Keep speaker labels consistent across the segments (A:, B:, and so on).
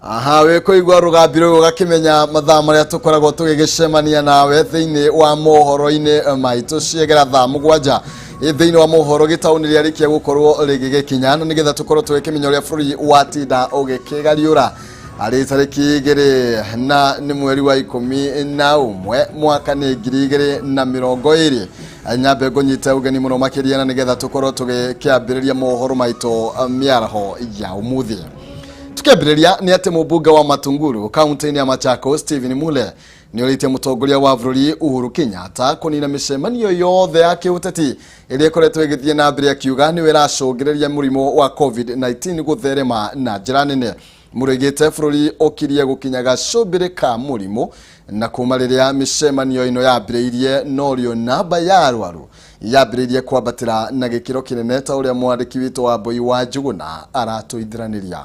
A: Aha we kuigwa rugambiro gakimenya mathaa maria tukoragwo tugigicemania nawe thiini wa mohoro-ini maitu ciegera thaa mugwanja thiini wa mohoro gitauni ria rikia gukorwo rigigikinya nigetha tukorwo twikimenya uria bururi watinda ugikigariura ari tariki 2 na ni mweri wa 11 mwaka ni 2020 anyambe ngonyite ugeni muno makiria na nigetha tukorwo tugikiambiriria mohoro maitu miaraho ya umuthi. Tukiambiriria ni ati mubunge wa Matunguru kaunti-ini ya Machakos Stephen Mule ni orite mutongoria wa bururi Uhuru Kenyatta kunina micemanio yothe ya kiuteti iria ikoretwo igithie na mbere akiuga ni wiracungiriria murimo wa COVID-19 gutherema na njira nene. Murigite bururi okirie gukinyaga cubire ka murimo na kumariria micemanio ino yambiriirie norio namba ya arwaru yambiriirie kwambatira na gikiro kinene ta uria mwandiki witu wa Boi wa Njuguna aratuithiraniria.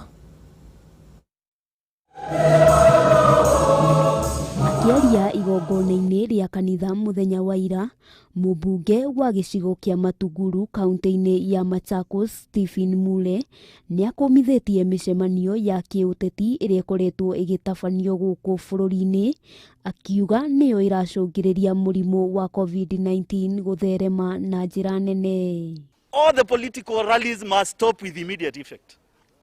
B: Akiaria igongona-inĩ rĩa kanitha muthenya wa ira, mubunge wa gĩcigo kĩa Matunguru kaunti-inĩ ya Machakos Stephen Mule nĩ akomithitie mĩcemanio ya kĩũteti ĩrĩa ĩkoretwo ĩgĩtabanio gũkũ bũrũri-inĩ, akiuga nĩyo ĩracũngĩrĩria mũrimũ wa COVID-19 gũtherema na njĩra nene.
C: All the political rallies must stop with immediate effect.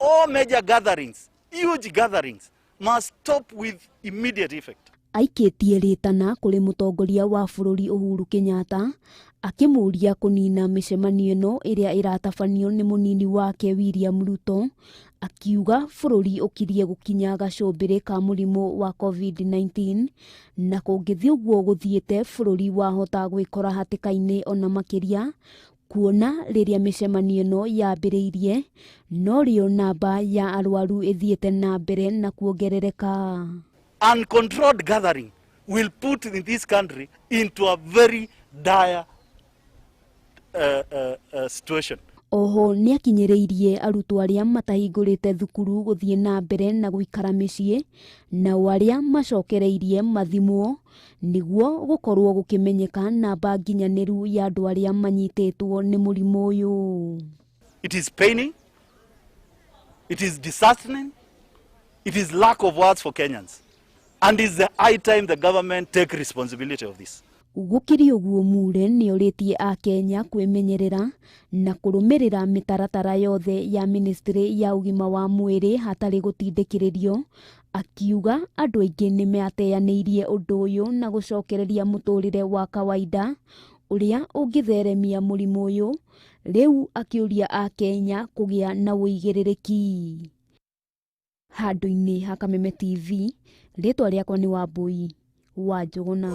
C: All major gatherings, huge gatherings, must stop with immediate effect.
B: Aikĩtie rĩtana kũrĩ mũtongoria wa bũrũri Uhuru Kenyatta akĩmũria kũnina mĩcemanio ĩno ĩrĩa ĩratabanio nĩ mũnini wake William Ruto, akiuga bũrũri ũkirie gũkinya gacumbĩrĩ ka mũrimũ wa COVID-19 na kũngĩthiĩ ũguo gũthiĩte bũrũri wahota gwĩkora hatĩka-inĩ ona makĩria, kuona rĩrĩa mĩcemanio ĩno yambĩrĩirie norio namba ya arwaru ĩthiĩte na mbere na kuongerereka.
C: Uncontrolled gathering will put in this country into a very dire situation.
B: Oho nĩ akinyĩrĩirie arutwo arĩa matahingũrĩte thukuru gũthiĩ na mbere na gũikara mĩciĩ na arĩa macokereirie mathimwo nĩguo gũkorwo gũkĩmenyeka namba nginyanĩru ya andũ arĩa manyitĩtwo nĩ mũrimũ ũyũ.
C: It is paining, it is disheartening, it is lack of words for Kenyans. And it's the high time the government take responsibility of this.
B: Gũkĩrĩ ũguo Mule nĩ orĩtie a Kenya kwĩmenyerera na kũrũmĩrĩra mĩtaratara yothe ya ministry ya ũgima wa mwĩrĩ hatarĩ gũtindĩkĩrĩrio, akiuga andũ aingĩ nĩ meateanĩirie ũndũ ũyũ na gũcokereria mũtũrĩre wa kawaida ũrĩa ũngĩtheremia mũrimũ ũyũ, rĩu akĩũria a Kenya kũgĩa na ũigĩrĩrĩki. Handũ-inĩ ha Kameme TV, rĩtwa rĩakwa nĩ wa Boi wa Njuguna.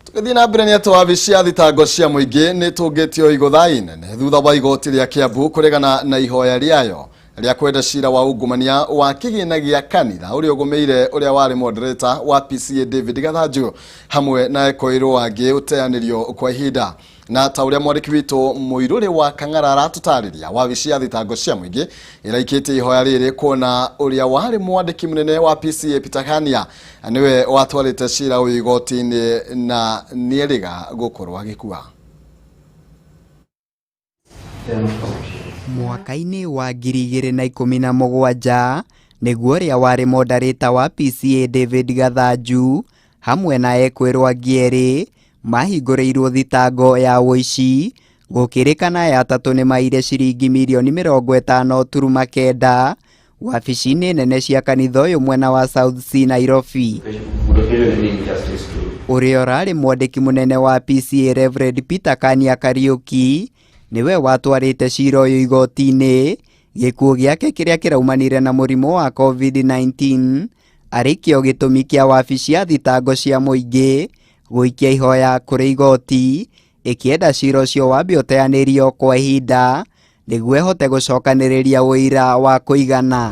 A: Tukithi na mbere nĩ wabici ya thitango cia mũingĩ nĩ tũngĩtio igũtha inene thutha wa igoti rĩa Kiambu kũregana na ihoya rĩayo rĩa kwenda cira wa ungumania wa kĩgĩna gĩa kanitha ũrĩa ũgũmĩire ũrĩa warĩ moderator wa PCA David Gathanju hamwe na ekoirwo angĩ ũteanĩrio kwa ihinda. Na ta ũrĩa mwandĩki witũ Mũirũrĩ wa Kang'ara aratũtarĩria, wabici ya thitango cia mũingĩ ĩraikĩtie ihoya rĩrĩ kuona ũrĩa warĩ mwandĩki mũnene wa PCA Peter Kania niwe watwarĩte cira ũyũ igoti-inĩ na nĩerĩga gũkorwo agĩkua.
D: Mwaka-inĩ wa 2017 nĩguo ũrĩa warĩ moderator wa PCA David Gathanju hamwe na ekwĩrwo angĩ erĩ mahingũrĩirwo thitango ya ũici, gũkĩrĩkana ya atatũ nĩ maire ciringi mirioni 50.9 wabici-inĩ nene cia kanitha ũyũ mwena wa South C Nairobi. Ũrĩa ũrarĩ mwandĩki mũnene wa PCA Reverend Peter Kania Kariuki niwe watwarĩte cira ũyũ igoti-inĩ, gĩkuũ gĩake kĩrĩa kĩraumanire na mũrimũ wa COVID-19 arĩkĩo gĩtũmi kĩa wabici ya thitango cia mũingĩ gũikia ihoya kũrĩ igoti ĩkĩenda cira ũcio wambe ũteanĩrio kwa ihinda nĩguo ĩhote gũcokanĩrĩria ũira wa kũigana.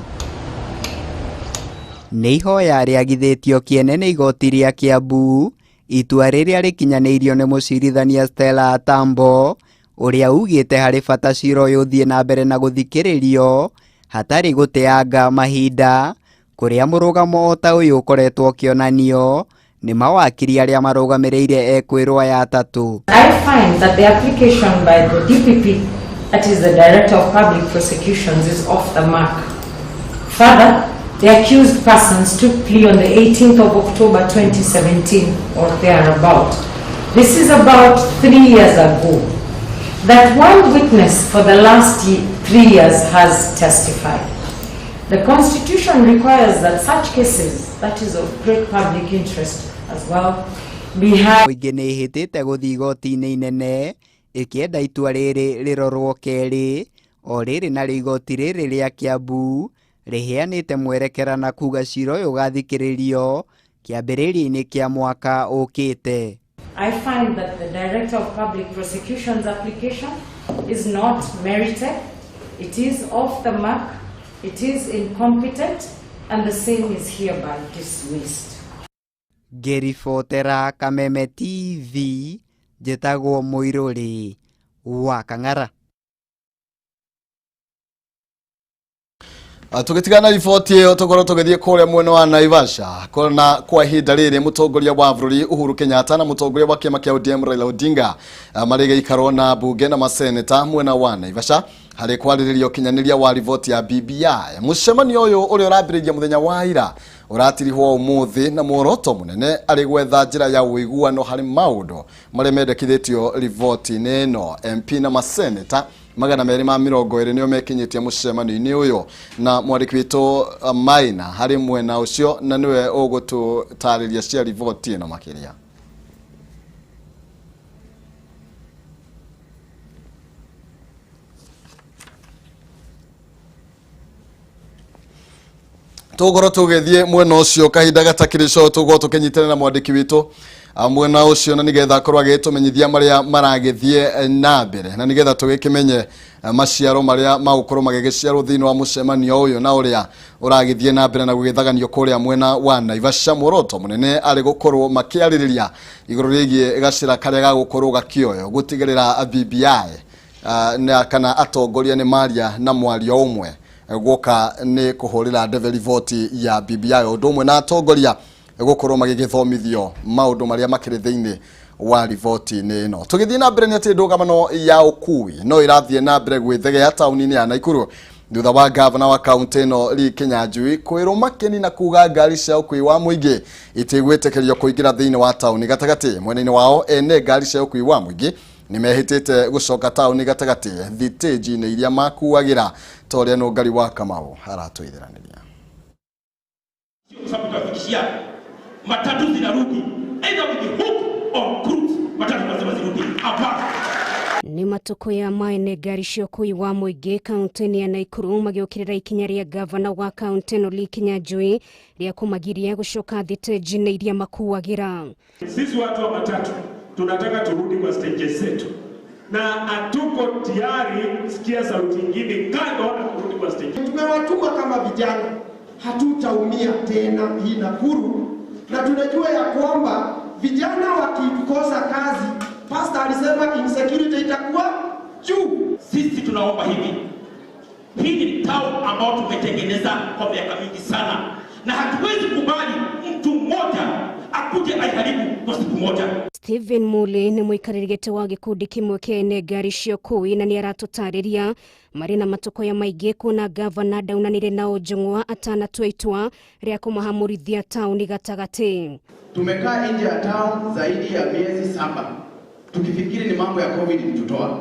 D: Nĩ ihoya rĩagithĩtio kĩene nĩ igoti rĩa Kiambu, itua rĩrĩa rĩkinyanĩirio nĩ mũcirithania Stella Atambo ũrĩa ugĩte harĩ bata cira ũyũ ũthiĩ na mbere na gũthikĩrĩrio hatarĩ gũteanga mahinda, kũrĩa mũrũgamo ta ũyũ ũkoretwo ũkĩonanio ni mawakiri aria marugamirire ekwirwa ya tatu.
E: I find that the application by the DPP, that is the Director of Public Prosecutions, is off the mark. Further, the accused persons took plea on the 18th of October 2017 or thereabout. This is about 3 years ago. That one witness for the last 3 years has testified. The Constitution requires that such cases, that is of great public interest as well, be had.
D: Oige ni hitite guthii igoti-ini inene ikienda itua riri rirorwo keri o riri na igoti riri ria Kiambu riheanite mwerekera na kuga cira uyu gathikiririo kiambiriria-ini kia mwaka ukite.
E: I find that the Director of Public Prosecution's application is not merited, it is off the mark, it is incompetent, and the same is hereby dismissed.
D: Ngĩribotera Kameme TV, njĩtagwo Mũirũri wa Kang'ara.
A: Tugitigana riboti iyo tukorwo tugithie kuria mwena wa Naivasha kona kwa ihinda riri mutongoria wa bururi Uhuru Kenyatta na mutongoria wa kiama kia ODM Raila Odinga marige ikaro na bunge na maseneta mwena wa Naivasha hari kwariririo kinyaniria wa riboti ya BBI. Mucemanio uyu uri urambiriria muthenya wa ira uratirihwo umuthi na muoroto munene ari gwetha njira ya uiguano hari maundu maria mendekithitio riboti-ini ino. MP na maseneta magana meri ma 20 nio mekinyitie mucemanio-ini uyu na mwandiki witu Maina hari mwena ucio na niwe ugututariria cia riboti ino makiria. Tugoro tugethie mwena ucio kahinda gatakirico tugo tukinyitana na mwandiki witu mwena ucio na nigetha korwa gitumenyithia maria maragithie na mbere na nigetha tugikimenye maciaro maria magukorwo magigiciarwo thiini wa mucemanio uyu na uria uragithie na mbere na gugithaganio kuria mwena wa Naivasha. Muoroto munene ari gukorwo makiaririria iguru rigie gacira karia gagukorwo gakioyo gutigirira BBI na kana atongoria ni maria na mwario umwe gwoka ni kuhurira ndeve voti ya BBI undu umwe na atongoria gukorwo magigithomithio maundu maria makiri thiini wa riboti-ini ino. Tugithie na mbere ni ati ndugamano ya ukui no irathie na mbere gwithegea tauni-ini ya Naikuru thutha wa gavana wa kaunti ino Lee Kinyanjui kwirwo makeni na kuga ngari cia ukui wa muingi itigwitekerio kuingira thiini wa tauni gatagati. Mwena-ini wao ene ngari cia ukui wa muingi ni mehitite gucoka tauni gatagati thitĩnji-inĩ iria makuagira toria no ngari wa Kamau aratuithiraniria.
F: Matatu zinarudi either with the hook or crook, matatu lazima zirudi hapa.
G: Ni matuko ya maene ngari cia ukui wa muingi kaunti-ini ya Naikuru magiukirira ikinya ria gavana wa kaunti ino Lee Kinyanjui ria kumagiria gucoka thitĩnji-inĩ iria makuagira.
F: Sisi watu wa matatu tunataka turudi kwa stage zetu na hatuko tayari sikia sauti nyingine kando na kurudi kwa stage.
H: Tumewatuma kama vijana, hatutaumia tena hii Nakuru, na tunajua ya kwamba vijana wakikosa kazi, pastor alisema insecurity itakuwa juu.
F: Sisi tunaomba hivi, hii ni town ambao tumetengeneza kwa miaka mingi sana na hatuwezi kubali mtu mmoja akuje aiharibu kwa siku moja.
G: Stephen Mule ni muikaririgete wa gikundi kimwe kene ngari cia ukui na ni aratutariria mari na matuko ya maige kuna gavana daunanire na ojongwa atanatua itua ria kumahamurithia tauni gatagati.
I: Tumekaa nje ya town zaidi ya miezi 7 tukifikiri ni mambo ya COVID ilitutoa.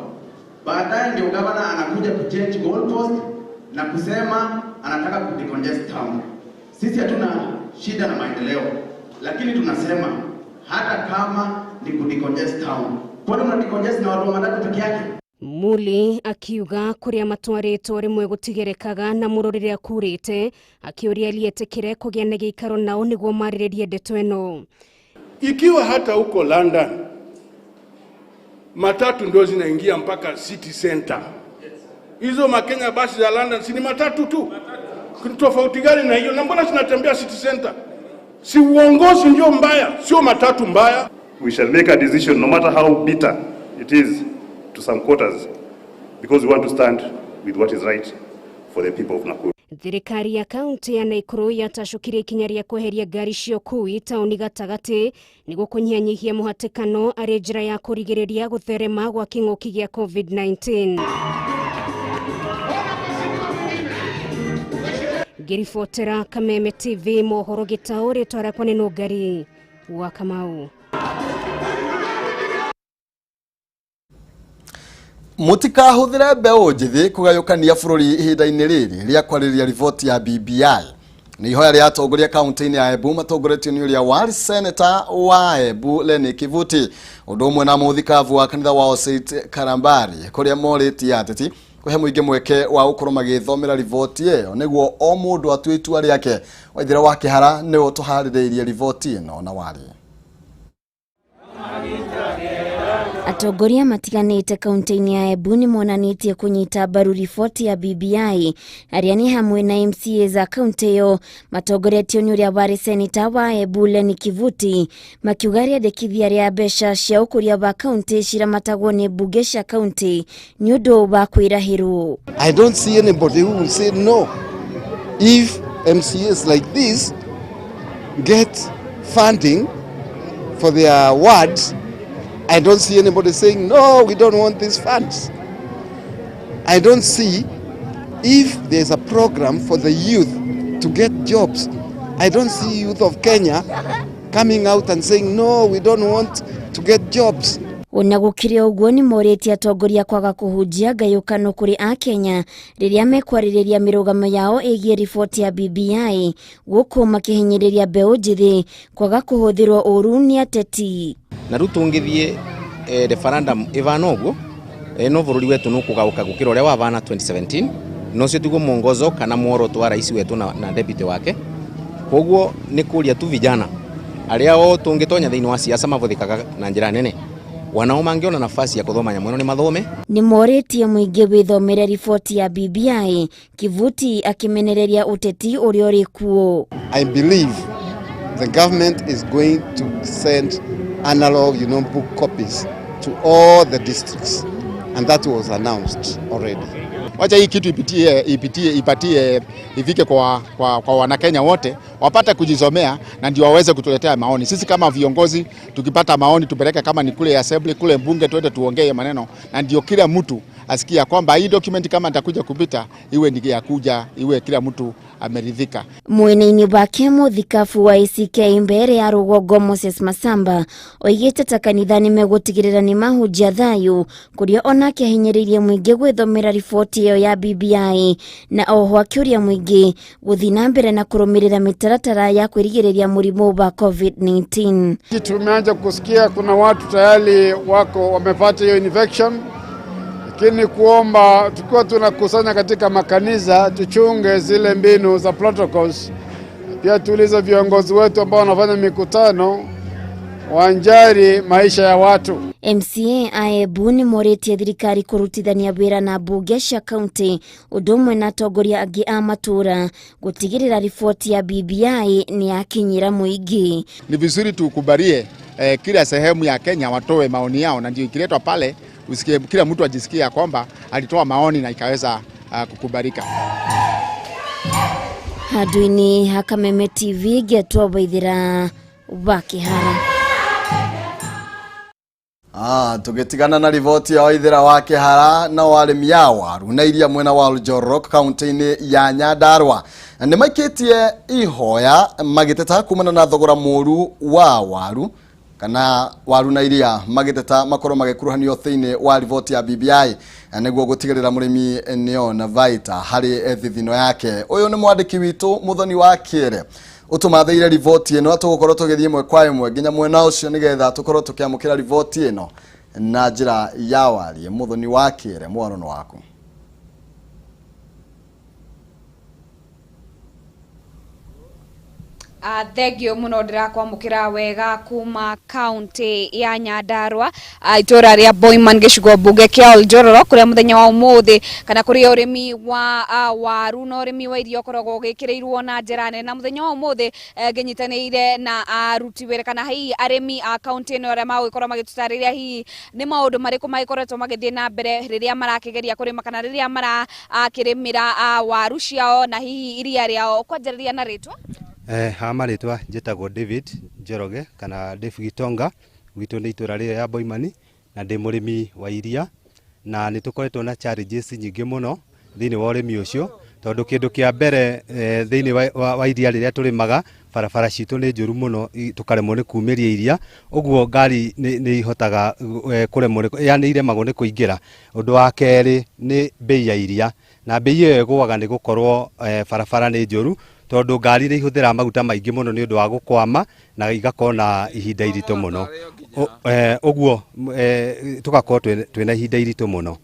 I: Baadaye ndio gavana anakuja kuchange goalpost na kusema anataka kudecongest town. Sisi hatuna shida na maendeleo, lakini tunasema hata kama ni kudecongest town, kwani unadecongest na watu wa matatu peke yake?
G: Muli akiuga kuria matwaritwo rimwe gutigerekaga na murorire akurite akiuria lietekire kugia na giikaro nao niguo mariririe ndeto ino.
J: Ikiwa hata huko London matatu ndio zinaingia mpaka city center, hizo makenya basi za London si ni matatu tu? Tofauti gani na hiyo? Na mbona zinatembea city center? Si uongozi ndio mbaya, sio matatu mbaya.
K: We shall make a decision no matter how bitter it is to some quarters, because we want to stand with what is right for the people of Nakuru.
G: thirikari ya kaunti ya Naikuru yatacukire ikinya rĩa kweheria ngari cia ũkui taũni gatagati nĩguo kũnyihanyihia mũhatĩkano arĩ njĩra ya kũrigĩrĩria gũtherema gwa kĩng'ũki gĩa COVID-19. Ngĩribotera Kameme TV mohoro gĩtaũ, rĩtwa rĩakwa nĩ Nũngari wa Kamau.
A: Mutikahũthĩre mbeũ njĩthĩ kũgayũkania bũrũri ihinda-inĩ rĩrĩ rĩa kwarĩrĩria riboti ya BBI. Nĩ ihoya rĩa atongoria kaunti-inĩ ya Embu matongoretio nĩ ũrĩa warĩ seneta wa Embu Lenny Kivuti, ũndũ ũmwe na mũthikabu wa kanitha wa St. Karambari, kũrĩa morĩtie ateti kũhe mũingĩ mweke wa gũkorwo magĩthomera riboti ĩyo nĩguo o mũndũ atue itua rĩake. Waithĩra wa Kĩhara nĩwe ũtũharĩrĩirie riboti ĩno na warĩ.
B: Atongoria matiganĩte kaunti-inĩ ya Embu nĩ monanĩtie kũnyita mbaru riboti ya BBI, arĩa nĩ hamwe na MCA za kaunti ĩyo matongoretio nĩ ũrĩa warĩ seneta wa Embu Lenny Kivuti, makiuga rĩendekithia rĩa mbeca cia ũkũria wa kaunti ciramatagwo nĩ mbunge cia kaunti nĩ ũndũ wa kwĩrahĩrwo.
L: I don't see anybody who will say no. If MCAs like this get funding for their wards, I don't see anybody saying, no, we don't want these funds. I don't see if there's a program for the youth to get jobs. I don't see youth of Kenya coming out and saying, no, we don't want to get jobs.
B: Ona gũkĩrĩ ũguo nĩ morĩtie atongoria kwaga kũhunjia ngayũkano kũrĩ a Kenya rĩrĩa mekwarĩrĩria mĩrũgamo yao ĩgiĩ riboti ya BBI, gũkũ makĩhinyĩrĩria mbeũ njĩthĩ kwaga kũhũthĩrwo ũru nĩ ateti.
M: Na rĩu tũngĩthiĩ referendum ĩvana ũguo no bũrũri wetu nĩ ũkũgaũka gũkĩra ũrĩa wavana 2017, nocio tiguo mwongozo kana muoroto wa rais wetu na deputy wake. Koguo nĩ kũria tu vijana arĩa o tũngĩtonya thĩinĩ wa siasa mavũthĩkaga na njĩra nene, wanao mangĩona nafasi ya kũthoma nyamwĩno nĩ mathome.
B: Nĩ morĩtie mũingĩ wĩthomere riboti ya BBI, Kivuti akĩmenereria ũteti ũrĩa ũrĩ kuo.
L: I believe the government is going to send analog, book copies to all the districts, and that was announced already.
N: Wacha hii kitu ipatie ifike kwa Wanakenya wote wapate kujisomea na ndio waweze kutuletea maoni. Sisi kama viongozi tukipata maoni tupeleke, kama ni kule assembly kule mbunge, twende tuongee maneno na ndio kila mtu asikia kwamba hii document kama nitakuja kupita iwe ni ya kuja, iwe kila mtu ameridhika.
B: Mwene-inĩ wake mũthikabu wa ACK mbere ya rũgongo Moses Masamba oigĩte ta kanitha nĩ megũtigĩrĩra nĩ mahunjia thayũ, kũrĩa onake ahinyĩrĩirie mũingĩ gwĩthomera riboti ĩyo ya BBI na oho akĩũria mũingĩ gũthiĩ na mbere na kũrũmĩrĩra mĩtaratara ya kwĩrigĩrĩria mũrimũ wa COVID-19.
O: Tumeanza kusikia kuna watu tayari wako wamepata hiyo infection, lakini kuomba tukiwa tunakusanya katika makanisa tuchunge zile mbinu za protocols. Pia tuulize viongozi wetu ambao wanafanya mikutano wanjari maisha ya watu.
B: MCA Aebu nĩ morĩtie thirikari kũrutithania wĩra na mbunge cia kaunti ũndũ ũmwe na atongoria angĩ a matũra gũtigĩrĩra riboti ya BBI nĩ yakinyĩra mũingĩ.
N: Ni vizuri tukubalie kila sehemu ya Kenya watoe maoni yao, na ndio ikiletwa pale usikie kila mtu ajisikia kwamba alitoa maoni na ikaweza kukubalika.
B: Handũ-inĩ ha Kameme TV getwo Waithĩra wa Kĩhara.
A: Tugetigana na riboti ya Waithĩra wa Kĩhara na arĩmi a waru na iria mwena wa Oljorok kaunti-inĩ ya Nyandarua nĩ maikĩtie ihoya magĩteta kumana na thogora mũru wa waru kana waru na iria magĩteta makorwo magĩkuruhanio thĩinĩ wa riboti ya BBI nĩguo gũtigĩrĩra mũrĩmi nĩona baita harĩ thithino yake. Ũyũ nĩ mwandĩki witũ Mũthoni wa Kĩere ũtũmathĩire riboti ĩno, tũgũkorwo tũgĩthiĩ ĩmwe kwa ĩmwe nginya mwena ũcio nĩgetha tũkorwo tũkĩamũkĩra riboti ĩno na njĩra ya warie. Mũthoni wa Kĩere, mwarono waku.
P: Thengio muno ndirakwamukira wega kuma county ya Nyandarua itura ria Boiman gicigo mbunge kia Oljororo kuria muthenya wa umuthi kana kuria urimi wa waru no urimi wa irio koragwo gikirirwo na njira nene na muthenya wa umuthi nginyitanire na aruti wira kana hi arimi a county no ria magukorwo magitutariria hi ni maundu mariku magikoretwo magithie na mbere riria marakigeria kurima kana riria marakirimira waru ciao na hihi iria riao kwanjiriria na ritwa
Q: Maritwa njitagwo David Njoroge kana Dave Gitonga gwitũ nĩ itura rĩrĩa ya Boimani na ndĩ mũrĩmi wa iria na nĩ tũkoretwo na challenges nyingĩ mũno thĩinĩ wa ũrĩmi ũcio tondũ kĩndũ kĩa mbere thĩinĩ wa iria rĩrĩa tũrĩmaga barabara citũ nĩ njũru mũno tũkaremwo nĩ kumĩria iria ũguo ngari nĩ ihotaga kũremwo yani iremagwo nĩ kũingĩra. Ũndũ wa kerĩ nĩ bei ya iria na bei ĩyo ĩgũaga nĩ gũkorwo barabara nĩ njũru tondu ngari nĩ ihũthĩra maguta maingĩ mũno nĩ ũndũ wa gũkwama na igakorwo na ihinda iritũ mũno ũguo tugakorwo twĩna ihinda iritũ mũno.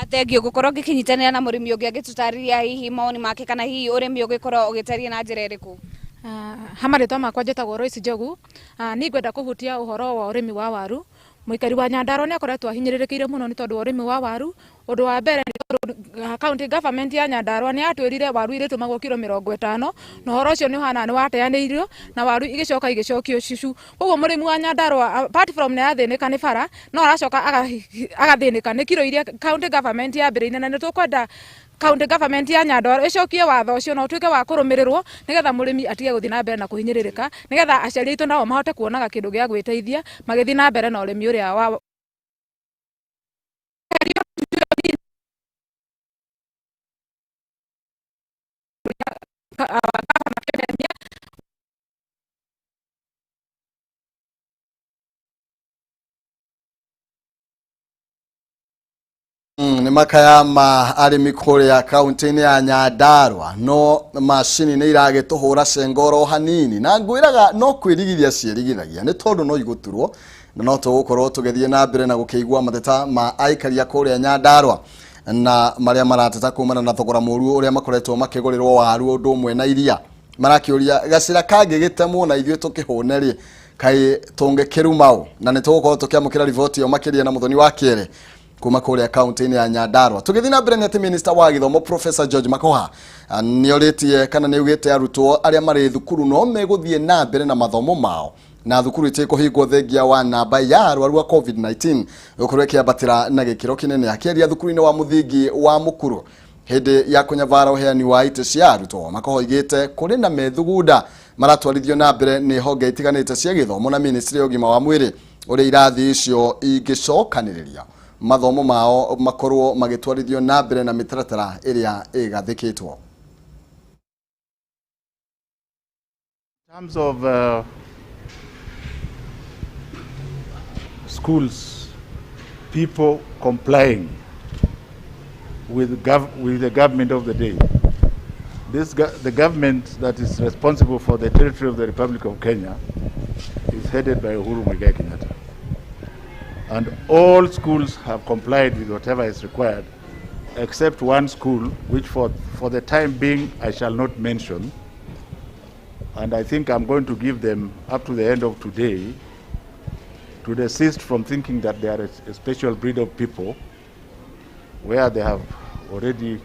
P: Thengio gukorwo ngikinyitanira na mũrĩmi ũngĩ agĩtũtarĩria hihi maoni make kana hihi ũrĩmi ũgĩkorwo ũgĩtaria na njĩra ĩrĩkũ.
R: Hamarĩtwa makwa njĩtagwo Royce Njogu nĩ ngwenda kũhutia ũhoro wa ũrĩmi wa waru. Mũikari wa Nyandarua nĩ akoretwo ahinyĩrĩrĩkĩire mũno nĩ tondũ wa ũrĩmi wa waru. Ũndũ wa mbere nĩ county government ya Nyandarua nĩ yatwĩrire waru irĩtũmagwo kilo 50 na ũhoro ũcio nĩ ũhana nĩ wateanĩirio na waru igĩcoka igĩcokio cicu. Koguo mũrĩmi wa Nyandarua apart from nĩ yathĩnĩka nĩ bara no aracoka agathĩnĩka nĩ kilo iria county government yambĩrĩire na nĩ tũkwenda county government ya Nyandarua icokie watho ũcio na ũtuĩke wa kũrũmĩrĩrwo nĩgetha mũrĩmi atige gũthiĩ na mbere na kũhinyĩrĩrĩka nĩgetha aciari aitũ nao mahote kuonaga kĩndũ gĩa gwĩteithia magĩthiĩ na mbere na ũrĩmi ũrĩa wa
A: nĩ makaya ma arĩmi kũrĩa kaunti-inĩ ya Nyandarua no macini nĩ iragĩtũhũra cengoro hanini na ngwĩraga no kwĩrigithia ciĩrigithagia nĩ tondũ no igũturwo na no tũgũkorwo tũgĩthiĩ na mbere na gũkĩigua mateta ma aikaria kũrĩa Nyandarua na marĩa marateta kumana na thogora mũru ũrĩa makoretwo makĩgũrĩrwo waru ũndũ ũmwe na iria marakĩũria gacĩra kangĩgĩtemwo na ithuĩ tũkĩhũne rĩ kaĩ tũngĩkĩruma na nĩ tũgũkorwo tũkĩamũkĩra riboti ĩyo makĩria na mũthoni wa kerĩ kuma kũrĩa kaunti-inĩ ya Nyandarua. Tũgĩthiĩ na mbere nĩ atĩ Minister wa Gĩthomo Professor George Makoha nĩ orĩtie kana nĩ ugĩte arutwo arĩa marĩ thukuru no megũthiĩ na mbere na mathomo mao na thukuru itikũhingwo thengia wa namba ya arwaru a COVID-19 gũkorwo ĩkĩambatĩra na gĩkĩro kĩnene akĩaria thukuru-inĩ wa mũthingi wa Mũkuru hĩndĩ ya kũnyabara ũheani wa itĩ cia arutwo. Makoha oigĩte kũrĩ na methugunda maratwarithio na mbere nĩ honge itiganĩte cia gĩthomo na ministry ya ũgima wa mwĩrĩ ũrĩa irathi icio ingĩcokanĩrĩria mathomo mao makorwo magĩtwarithio na mbere na mĩtaratara ĩrĩa ĩgathĩkĩtwo.
S: In terms of schools, people complying with the government of the day, the government that is responsible for the territory of the Republic of Kenya is headed by Uhuru Muigai Kenyatta. And all schools have complied with whatever is required, except one school, which for the time being I shall not mention. And I think I'm going to give them up to the end of today to desist from thinking that they are a special breed of people, where they have already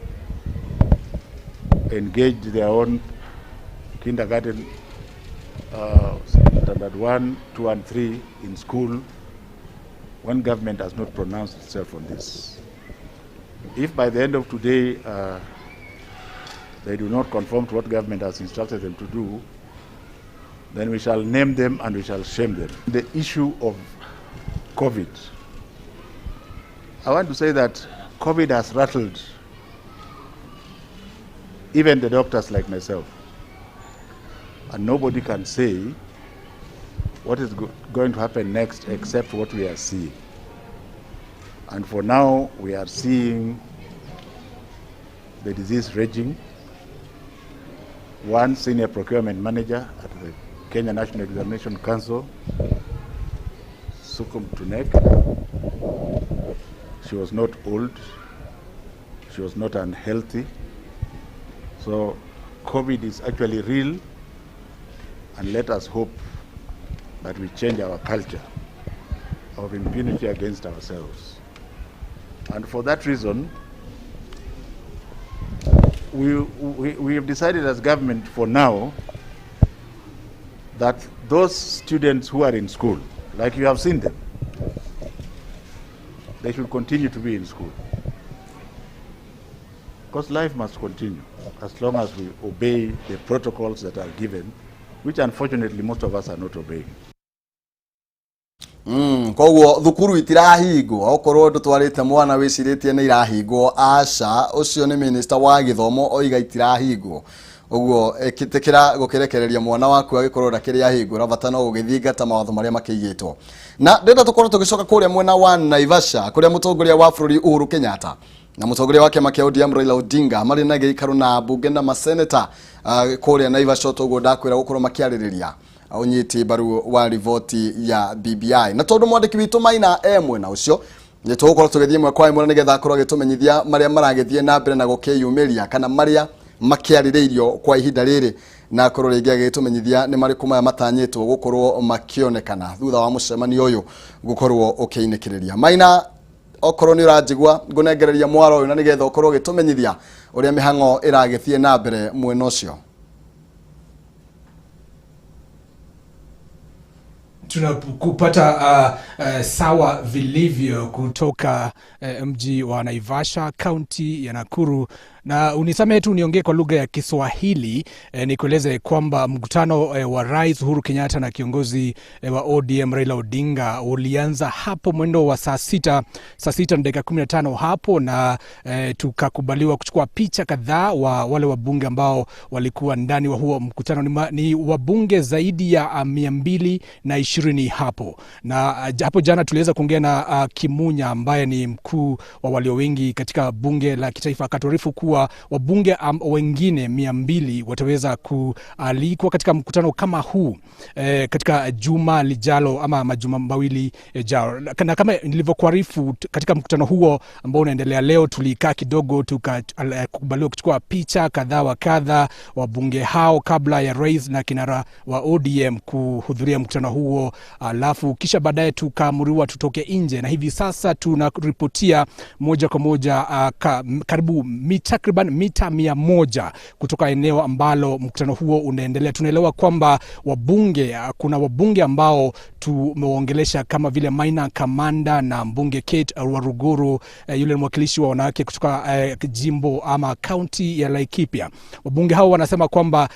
S: engaged their own kindergarten, standard 1, 2, and 3 in school, when government has not pronounced itself on this. If by the end of today they do not conform to what government has instructed them to do, then we shall name them and we shall shame them. The issue of COVID, I want to say that COVID has rattled even the doctors like myself, and nobody can say what is going to happen next except what we are seeing. And for now, we are seeing the disease raging. One senior procurement manager at the Kenya National Examination Council succumbed to neck. She was not old. She was not unhealthy. So COVID is actually real. and let us hope that we change our culture of impunity against ourselves. And for that reason, we have decided as government for now that those students who are in school, like you have seen them, they should continue to be in school. Because life must continue as long as we obey the protocols that are given, which unfortunately most of us are not obeying.
A: Koguo thukuru itirahingwo okorwo ndutwarite mwana wiciritie ni irahingwo aca ucio ni minister wa githomo oiga itirahingwo uguo ekitikira gukirekereria mwana waku agikorwo ndakiri ahingwo rabata no ugithingata mawatho maria makigitwo na ndenda tukorwo tugicoka kuria mwena wa Naivasha kuria mutongoria wa bururi Uhuru Kenyatta na mutongoria wake makia ODM Raila Odinga mari na gikaro na bunge na maseneta kuria Naivasha toguo ndakwira gukorwo makiaririria unyiti baru wa rivoti ya BBI na tondu mwandiki witu Maina mwena ucio ni tugukorwo tugithie mwe kwa imwe nigetha akorwo agitumenyithia maria maragithie na mbere na gukiyumiria kana maria makiaririirio kwa ihinda riri na akorwo ringi agitumenyithia ni mariku maya matanyitwo gukorwo makionekana thutha wa mucemanio uyu gukorwo ukiinikiriria. Maina okorwo ni urajigwa ngunengereria mwaro uyu na nigetha ukorwo ugitumenyithia uria mihango iragithie na mbere mwena ucio.
T: Tunakupata sawa vilivyo kutoka mji wa Naivasha, kaunti ya Nakuru. Na unisamehe tu niongee kwa lugha ya Kiswahili, nikueleze kwamba mkutano wa Rais Uhuru Kenyatta na kiongozi wa ODM Raila Odinga ulianza hapo mwendo wa saa sita na dakika 15 hapo, na tukakubaliwa kuchukua picha kadhaa wa wale wabunge ambao walikuwa ndani wa huo mkutano. Ni wabunge zaidi ya 220 hapo. Na hapo jana tuliweza kuongea na Kimunya ambaye ni mkuu wa walio wengi katika bunge la kitaifa, akatuarifu kuwa wabunge wengine 200 wataweza kualikwa katika mkutano kama huu katika juma lijalo ama majuma mawili yajao. Na kama nilivyokuarifu, katika mkutano huo ambao unaendelea leo tulikaa kidogo tukakubaliwa kuchukua picha kadhaa wa kadha wabunge hao kabla ya rais na kinara wa ODM kuhudhuria mkutano huo, alafu kisha baadaye tukaamuriwa tutoke nje, na hivi sasa tunaripotia moja kwa moja karibu takriban mita 100 kutoka eneo ambalo mkutano huo unaendelea. Tunaelewa kwamba kuna wabunge ambao tumeongelesha kama vile Maina Kamanda na mbunge Kate Waruguru, yule mwakilishi wa wanawake kutoka jimbo ama kaunti ya Laikipia. Wabunge hao wanasema kwamba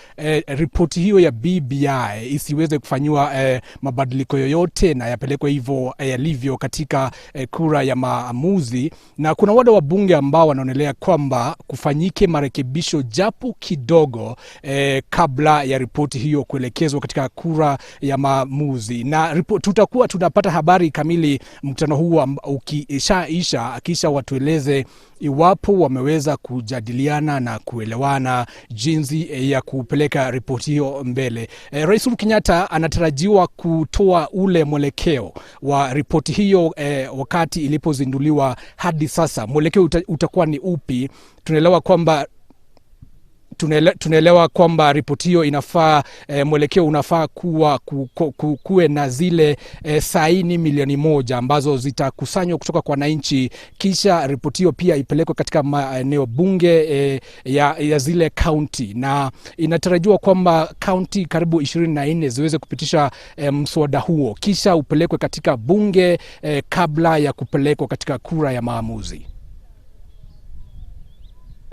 T: ripoti hiyo ya BBI isiweze kufanywa mabadiliko yoyote na yapelekwe hivyo yalivyo katika kura ya maamuzi, na kuna wale wabunge ambao wanaonelea kwamba kufanyike marekebisho japo kidogo kabla ya ripoti hiyo kuelekezwa katika kura ya maamuzi. Na tutakuwa tunapata habari kamili mkutano huo ukishaisha, kisha watueleze iwapo wameweza kujadiliana na kuelewana jinsi ya kupeleka ripoti hiyo mbele. Rais Uhuru Kenyatta anatarajiwa kutoa ule mwelekeo wa ripoti hiyo wakati ilipozinduliwa. Hadi sasa mwelekeo utakuwa ni upi? Tunaelewa kwamba ripoti hiyo inafaa mwelekeo unafaa kuwe na zile saini milioni 1 ambazo zitakusanywa kutoka kwa wananchi, kisha ripoti hiyo pia ipelekwe katika maeneo bunge ya zile county, na inatarajiwa kwamba county karibu 24 ziweze kupitisha mswada huo, kisha upelekwe katika bunge kabla ya kupelekwa katika kura ya maamuzi.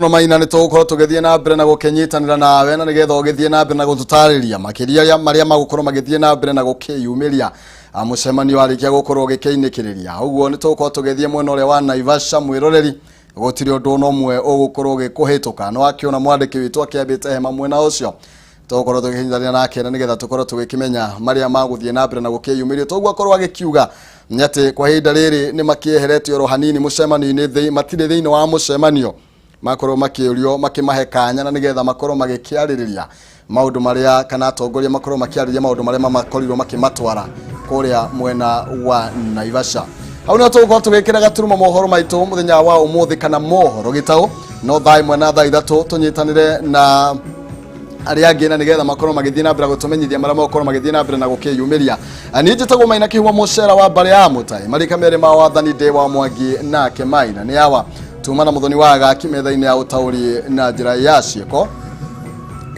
A: No Maina ni tugukorwo tugithie na mbere na gukenyitanira nawe na nigetha ugithie na mbere na gututariria makiria maria magukorwo magithie na mbere na gukiyumiria mucemanio arikia gukorwo gikiinikiriria. Uguo ni tugukorwo tugithie mwena uria wa Naivasha mwiroreri gutiri undu no mwe ugukorwo gikuhituka no akiona mwandiki witu akiambite hema mwena ucio tugukorwo tugihinjania nake na nigetha tukorwo tugikimenya maria maguthie na mbere na gukiyumiria. Tuguo akorwo agikiuga nyate kwa hinda riri ni makieheretio ro hanini mucemanio-ini matire thiini wa mucemanio makorwo makiurio makimahekanya na nigetha makorwo magikiaririria maundu maria kana atongoria makorwo makiaririria maundu maria makorirwo makimatwara kuria mwena wa Naivasha. Hau ni tugukorwo tugikira gaturuma mohoro maitu muthenya wa umuthi kana mohoro gitau no thai mwena thaa 3 tunyitanire na aria angĩ na nigetha makorwo magĩthiĩ na mbere gũtũmenyithia marĩa makorwo magĩthiĩ na mbere na gũkĩyumĩria. Niĩ njĩtagwo Maina Kihumo mũcera wa mbarĩ ya Mũtai marika merĩ ma wathani ndĩ wa Mwangi nake Maina nĩ awa tuma na mũthoni wa gaki metha-inĩ ya ũtaũri na njĩra ya ciĩko.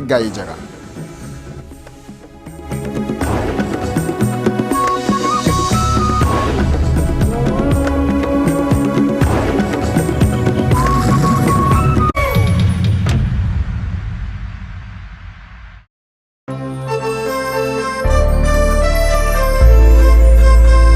A: Ngai njega.